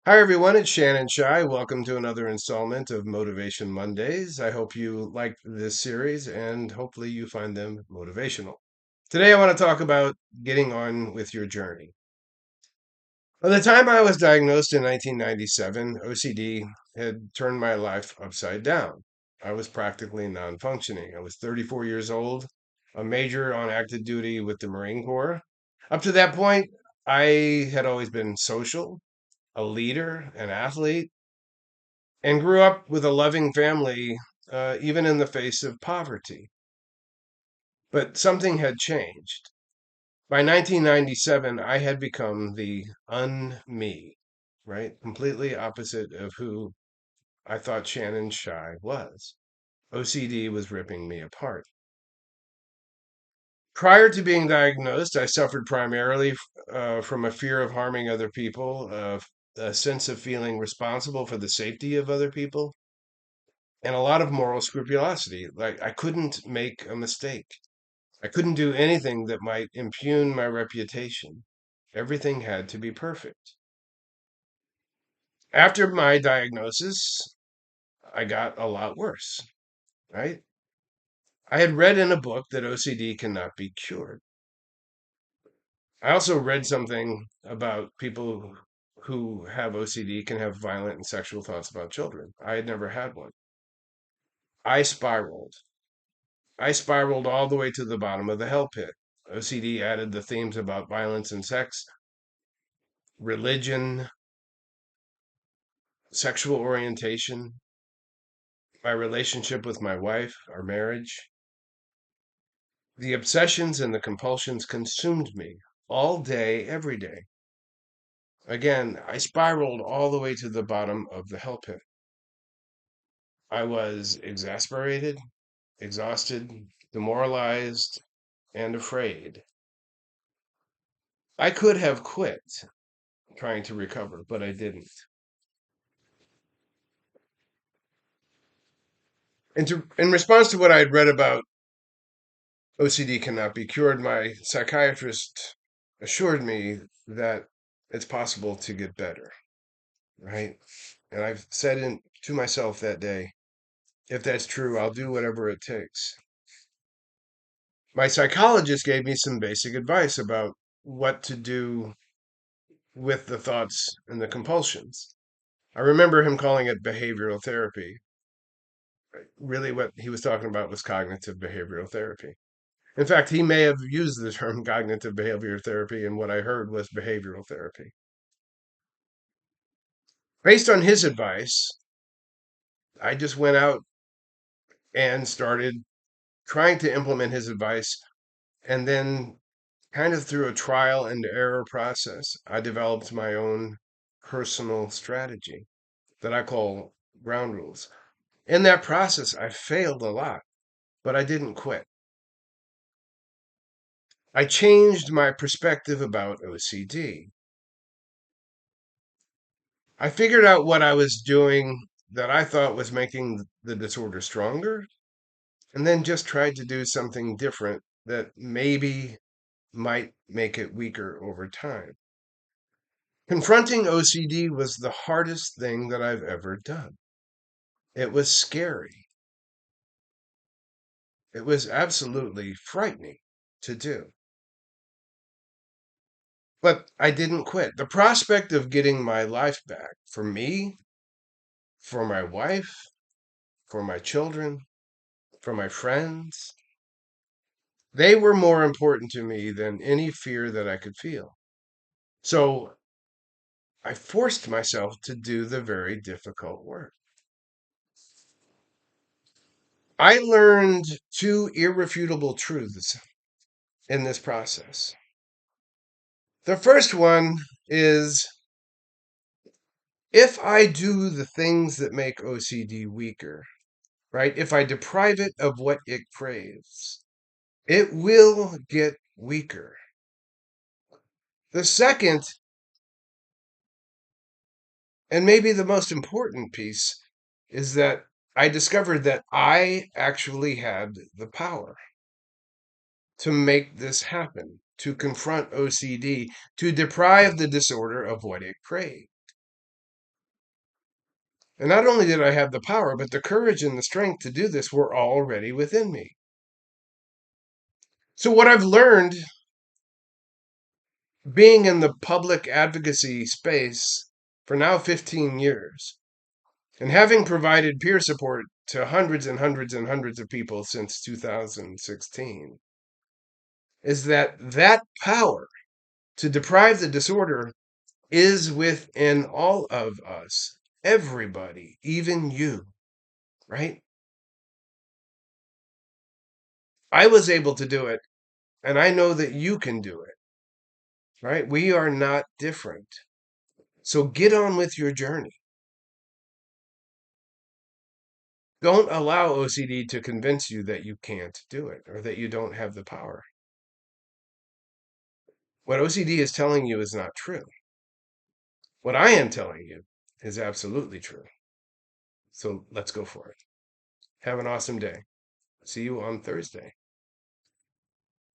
Hi, everyone. It's Shannon Shy. Welcome to another installment of Motivation Mondays. I hope you liked this series and hopefully you find them motivational. Today, I want to talk about getting on with your journey. By the time I was diagnosed in 1997, OCD had turned my life upside down. I was practically non functioning. I was 34 years old, a major on active duty with the Marine Corps. Up to that point, I had always been social, a leader, an athlete, and grew up with a loving family, even in the face of poverty. But something had changed. By 1997, I had become the un-me, right? Completely opposite of who I thought Shannon Shy was. OCD was ripping me apart. Prior to being diagnosed, I suffered primarily from a fear of harming other people, a sense of feeling responsible for the safety of other people, and a lot of moral scrupulosity. Like I couldn't make a mistake. I couldn't do anything that might impugn my reputation. Everything had to be perfect. After my diagnosis, I got a lot worse, right? I had read in a book that OCD cannot be cured. I also read something about people who have OCD can have violent and sexual thoughts about children. I had never had one. I spiraled. I spiraled all the way to the bottom of the hell pit. OCD added the themes about violence and sex, religion, sexual orientation, my relationship with my wife, our marriage. The obsessions and the compulsions consumed me all day, every day. Again, I spiraled all the way to the bottom of the hell pit. I was exasperated, exhausted, demoralized, and afraid. I could have quit trying to recover, but I didn't. In response to what I had read about OCD cannot be cured, my psychiatrist assured me that it's possible to get better, right? And I've said to myself that day, if that's true, I'll do whatever it takes. My psychologist gave me some basic advice about what to do with the thoughts and the compulsions. I remember him calling it behavioral therapy. Really, what he was talking about was cognitive behavioral therapy. In fact, he may have used the term cognitive behavioral therapy, and what I heard was behavioral therapy. Based on his advice, I just went out and started trying to implement his advice. And then, kind of through a trial and error process, I developed my own personal strategy that I call ground rules. In that process, I failed a lot, but I didn't quit. I changed my perspective about OCD. I figured out what I was doing that I thought was making the disorder stronger, and then just tried to do something different that maybe might make it weaker over time. Confronting OCD was the hardest thing that I've ever done. It was scary. It was absolutely frightening to do. But I didn't quit. The prospect of getting my life back for me, for my wife, for my children, for my friends, they were more important to me than any fear that I could feel. So I forced myself to do the very difficult work. I learned two irrefutable truths in this process. The first one is if I do the things that make OCD weaker, right? If I deprive it of what it craves, it will get weaker. The second, and maybe the most important piece, is that I discovered that I actually had the power to make this happen, to confront OCD, to deprive the disorder of what it craved. And not only did I have the power, but the courage and the strength to do this were already within me. So, what I've learned being in the public advocacy space for now 15 years and having provided peer support to hundreds and hundreds and hundreds of people since 2016 is that power to deprive the disorder is within all of us, everybody, even you, right? I was able to do it, and I know that you can do it, right? We are not different. So get on with your journey. Don't allow OCD to convince you that you can't do it or that you don't have the power. What OCD is telling you is not true. What I am telling you is absolutely true. So let's go for it. Have an awesome day. See you on Thursday.